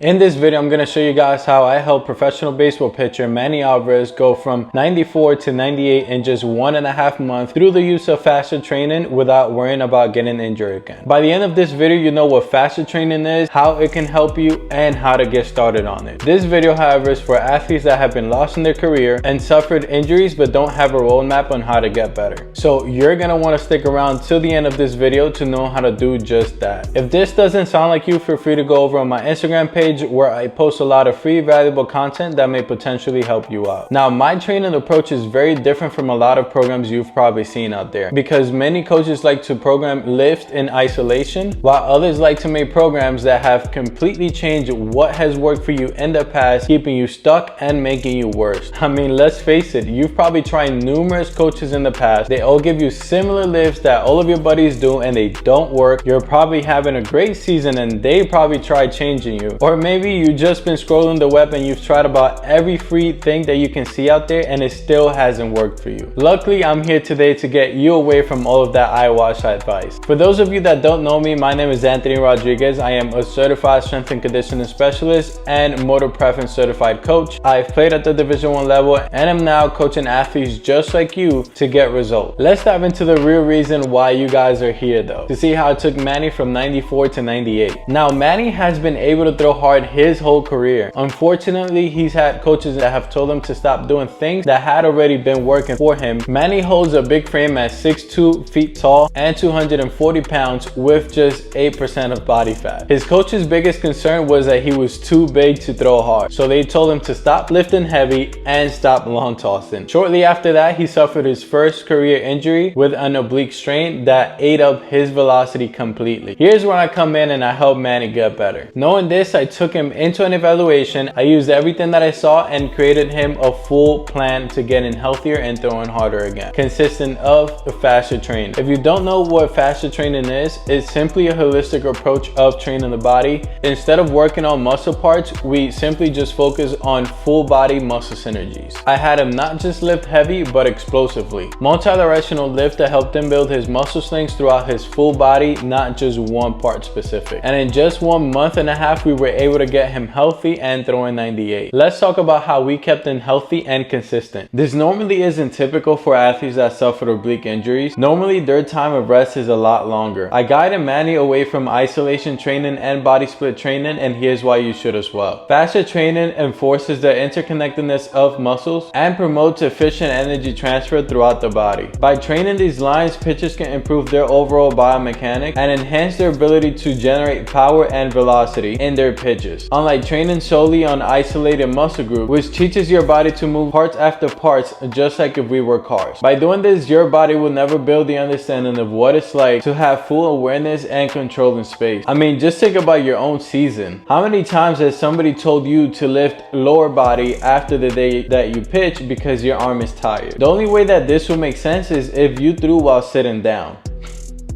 In this video, I'm going to show you guys how I helped professional baseball pitcher Manny Alvarez go from 94 to 98 in just 1.5 months through the use of fascia training without worrying about getting injured again. By the end of this video, you know what fascia training is, how it can help you, and how to get started on it. This video, however, is for athletes that have been lost in their career and suffered injuries but don't have a roadmap on how to get better. So you're going to want to stick around till the end of this video to know how to do just that. If this doesn't sound like you, feel free to go over on my Instagram page where I post a lot of free valuable content that may potentially help you out. Now, my training approach is very different from a lot of programs you've probably seen out there, because many coaches like to program lift in isolation, while others like to make programs that have completely changed what has worked for you in the past, keeping you stuck and making you worse. I mean, let's face it, you've probably tried numerous coaches in the past. They all give you similar lifts that all of your buddies do and they don't work. You're probably having a great season and they probably tried changing you. Or maybe you've just been scrolling the web and you've tried about every free thing that you can see out there and it still hasn't worked for you. Luckily, I'm here today to get you away from all of that eyewash advice. For those of you that don't know me, my name is Anthony Rodriguez. I am a certified strength and conditioning specialist and motor preference certified coach. I've played at the Division I level and am now coaching athletes just like you to get results. Let's dive into the real reason why you guys are here though, to see how I took Manny from 94 to 98. Now, Manny has been able to throw hard his whole career. Unfortunately, he's had coaches that have told him to stop doing things that had already been working for him. Manny holds a big frame at 6'2" feet tall and 240 pounds with just 8% of body fat. His coach's biggest concern was that he was too big to throw hard, so they told him to stop lifting heavy and stop long tossing. Shortly after that, he suffered his first career injury with an oblique strain that ate up his velocity completely. Here's where I come in and I help Manny get better. Knowing this, I took him into an evaluation. I used everything that I saw and created him a full plan to getting healthier and throwing harder again, consisting of fascia training. If you don't know what fascia training is, it's simply a holistic approach of training the body. Instead of working on muscle parts, we simply just focus on full body muscle synergies. I had him not just lift heavy, but explosively. Multi-directional lift that helped him build his muscle slings throughout his full body, not just one part specific. And in just 1.5 months, we were able to get him healthy and throwing 98. Let's talk about how we kept him healthy and consistent. This normally isn't typical for athletes that suffered oblique injuries. Normally, their time of rest is a lot longer. I guided Manny away from isolation training and body split training, and here's why you should as well. Fascia training enforces the interconnectedness of muscles and promotes efficient energy transfer throughout the body. By training these lines, pitchers can improve their overall biomechanics and enhance their ability to generate power and velocity in their pitches. Unlike training solely on isolated muscle group, which teaches your body to move parts after parts just like if we were cars. By doing this, your body will never build the understanding of what it's like to have full awareness and control in space. I mean, just think about your own season. How many times has somebody told you to lift lower body after the day that you pitch because your arm is tired? The only way that this will make sense is if you threw while sitting down.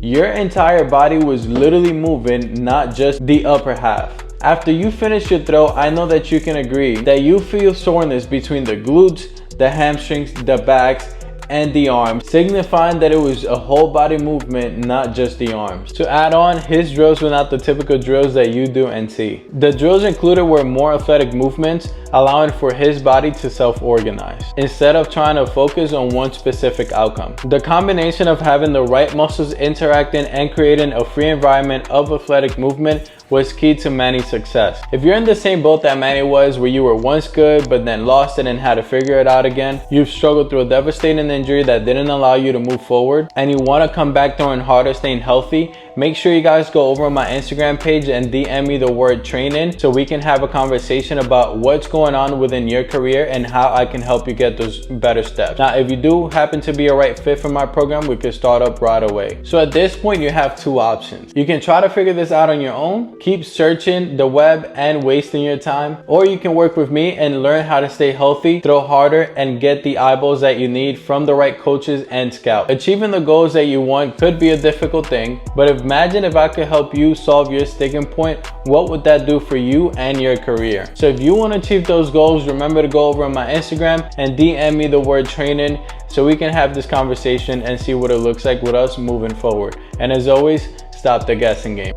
Your entire body was literally moving, not just the upper half. After you finish your throw, I know that you can agree that you feel soreness between the glutes, the hamstrings, the backs, and the arms, signifying that it was a whole body movement, not just the arms. To add on, his drills were not the typical drills that you do and see. The drills included were more athletic movements, allowing for his body to self-organize, instead of trying to focus on one specific outcome. The combination of having the right muscles interacting and creating a free environment of athletic movement was key to Manny's success. If you're in the same boat that Manny was, where you were once good but then lost it and had to figure it out again, you've struggled through a devastating injury that didn't allow you to move forward, and you want to come back throwing harder, staying healthy, make sure you guys go over on my Instagram page and DM me the word training so we can have a conversation about what's going on within your career and how I can help you get those better steps. Now, if you do happen to be a right fit for my program, we could start up right away. So at this point, you have two options. You can try to figure this out on your own, keep searching the web and wasting your time, or you can work with me and learn how to stay healthy, throw harder, and get the eyeballs that you need from the right coaches and scouts. Achieving the goals that you want could be a difficult thing, but imagine if I could help you solve your sticking point. What would that do for you and your career? So if you want to achieve those goals, remember to go over on my Instagram and DM me the word training so we can have this conversation and see what it looks like with us moving forward. And as always, stop the guessing game.